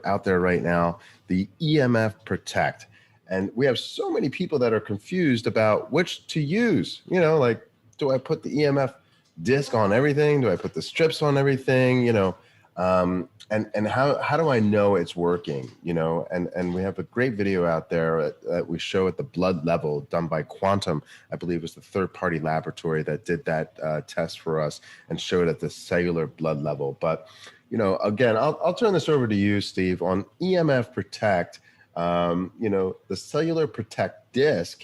out there right now, the EMF Protect. And we have so many people that are confused about which to use. You know, like, do I put the EMF disc on everything? Do I put the strips on everything? You know, and how do I know it's working? You know, and we have a great video out there that we show at the blood level done by Quantum. I believe it was the third-party laboratory that did that test for us and showed at the cellular blood level. But, you know, again, I'll turn this over to you, Steve, on EMF Protect. You know, the cellular protect disc,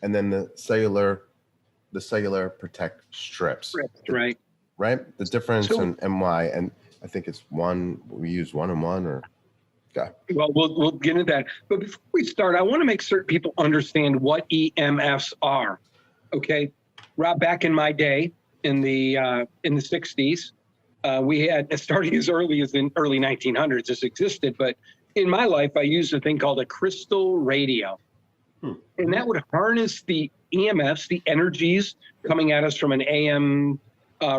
and then the cellular protect strips. Right. Right. The difference and why. And I think it's one. We use 1 and 1, or. Okay. Well, we'll get into that. But before we start, I want to make certain people understand what EMFs are. Okay, Rob. Back in my day, in the 60s, we had, starting as early as in early 1900s, this existed, but in my life, I used a thing called a crystal radio. And that would harness the EMFs, the energies coming at us from an AM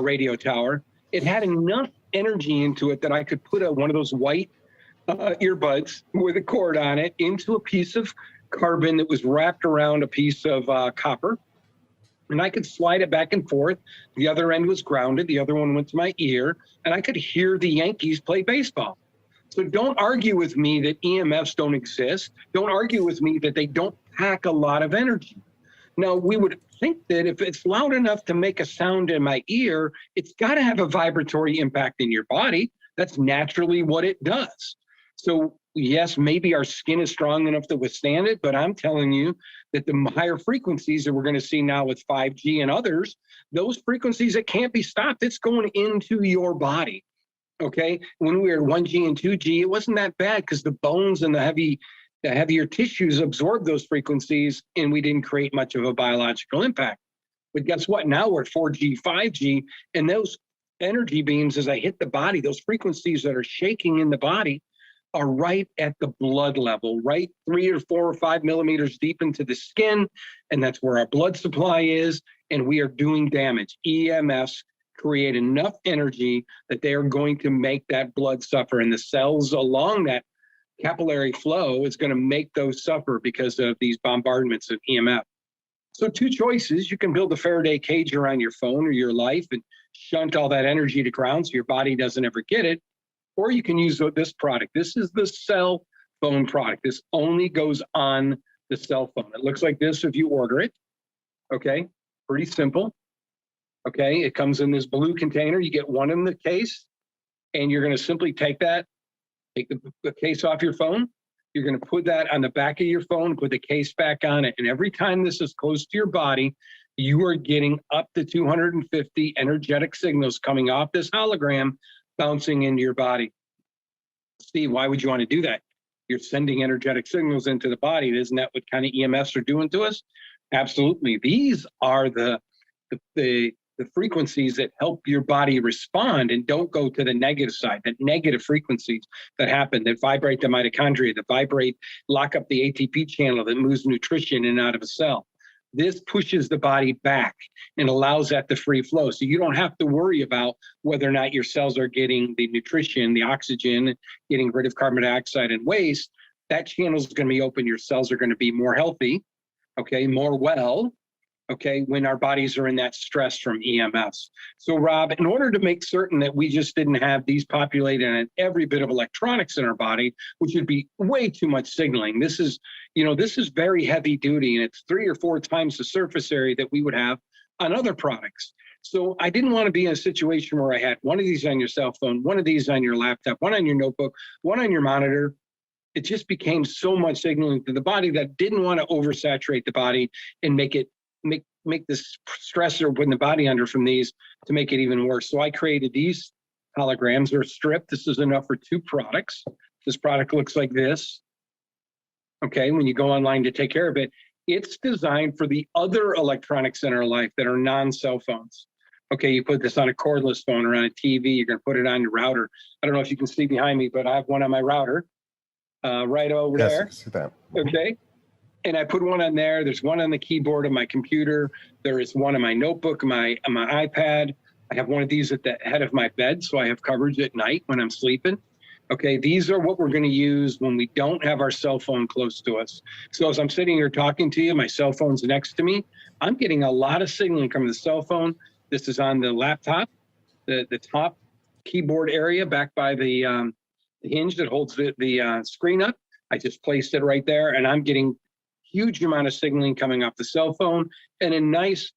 radio tower. It had enough energy into it that I could put one of those white earbuds with a cord on it into a piece of carbon that was wrapped around a piece of copper. And I could slide it back and forth. The other end was grounded. The other one went to my ear. And I could hear the Yankees play baseball. So don't argue with me that EMFs don't exist. Don't argue with me that they don't pack a lot of energy. Now, we would think that if it's loud enough to make a sound in my ear, it's got to have a vibratory impact in your body. That's naturally what it does. So yes, maybe our skin is strong enough to withstand it, but I'm telling you that the higher frequencies that we're going to see now with 5G and others, those frequencies that can't be stopped, it's going into your body. Okay, when we were at 1G and 2G, it wasn't that bad because the bones and the heavier tissues absorbed those frequencies, and we didn't create much of a biological impact. But guess what? Now we're at 4G, 5G, and those energy beams, as I hit the body, those frequencies that are shaking in the body are right at the blood level, right 3 or 4 or 5 millimeters deep into the skin, and that's where our blood supply is, and we are doing damage. EMFs create enough energy that they are going to make that blood suffer, and the cells along that capillary flow is going to make those suffer because of these bombardments of EMF. So 2 choices: you can build a Faraday cage around your phone or your life and shunt all that energy to ground so your body doesn't ever get it, or you can use this product. This is the cell phone product. This only goes on the cell phone. It looks like this if you order it. Okay, pretty simple. Okay, it comes in this blue container. You get one in the case, and you're going to simply take the case off your phone. You're going to put that on the back of your phone, put the case back on it. And every time this is close to your body, you are getting up to 250 energetic signals coming off this hologram, bouncing into your body. Steve, why would you want to do that? You're sending energetic signals into the body. Isn't that what kind of EMFs are doing to us? Absolutely. These are the frequencies that help your body respond and don't go to the negative side, the negative frequencies that happen, that vibrate the mitochondria, that lock up the ATP channel that moves nutrition in and out of a cell. This pushes the body back and allows that to free flow. So you don't have to worry about whether or not your cells are getting the nutrition, the oxygen, getting rid of carbon dioxide and waste. That channel is going to be open. Your cells are going to be more healthy, okay, more well, okay, when our bodies are in that stress from EMFs. So Rob, in order to make certain that we just didn't have these populated in every bit of electronics in our body, which would be way too much signaling. This is very heavy duty, and it's 3 or 4 times the surface area that we would have on other products. So I didn't want to be in a situation where I had one of these on your cell phone, one of these on your laptop, one on your notebook, one on your monitor. It just became so much signaling to the body that I didn't want to oversaturate the body and make this stressor putting the body under from these to make it even worse. So I created these holograms or strip. This is enough for 2 products. This product looks like this. Okay, when you go online to take care of it, it's designed for the other electronics in our life that are non-cell phones. Okay, you put this on a cordless phone or on a TV, you're going to put it on your router. I don't know if you can see behind me, but I have one on my router right over there. I see that. Okay. And I put one on there. There's one on the keyboard of my computer. There is one on my notebook, on my iPad. I have one of these at the head of my bed, so I have coverage at night when I'm sleeping. Okay, these are what we're going to use when we don't have our cell phone close to us. So as I'm sitting here talking to you, my cell phone's next to me. I'm getting a lot of signaling from the cell phone. This is on the laptop, the top keyboard area back by the hinge that holds the screen up. I just placed it right there, and I'm getting huge amount of signaling coming off the cell phone, and a nice,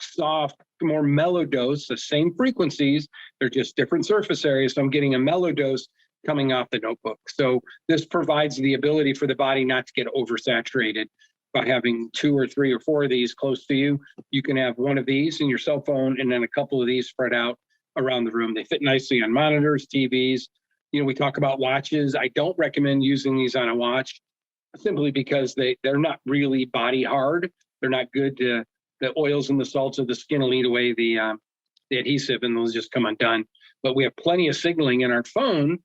soft, more mellow dose, the same frequencies, they're just different surface areas. So I'm getting a mellow dose coming off the notebook. So this provides the ability for the body not to get oversaturated by having 2 or 3 or 4 of these close to you. You can have one of these in your cell phone and then a couple of these spread out around the room. They fit nicely on monitors, TVs. You know, we talk about watches. I don't recommend using these on a watch simply because they're not really body hard. They're not good to, the oils and the salts of the skin will eat away the adhesive and those just come undone. But we have plenty of signaling in our phone.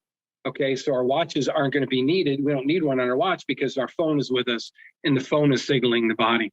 Okay, so our watches aren't going to be needed. We don't need one on our watch because our phone is with us and the phone is signaling the body.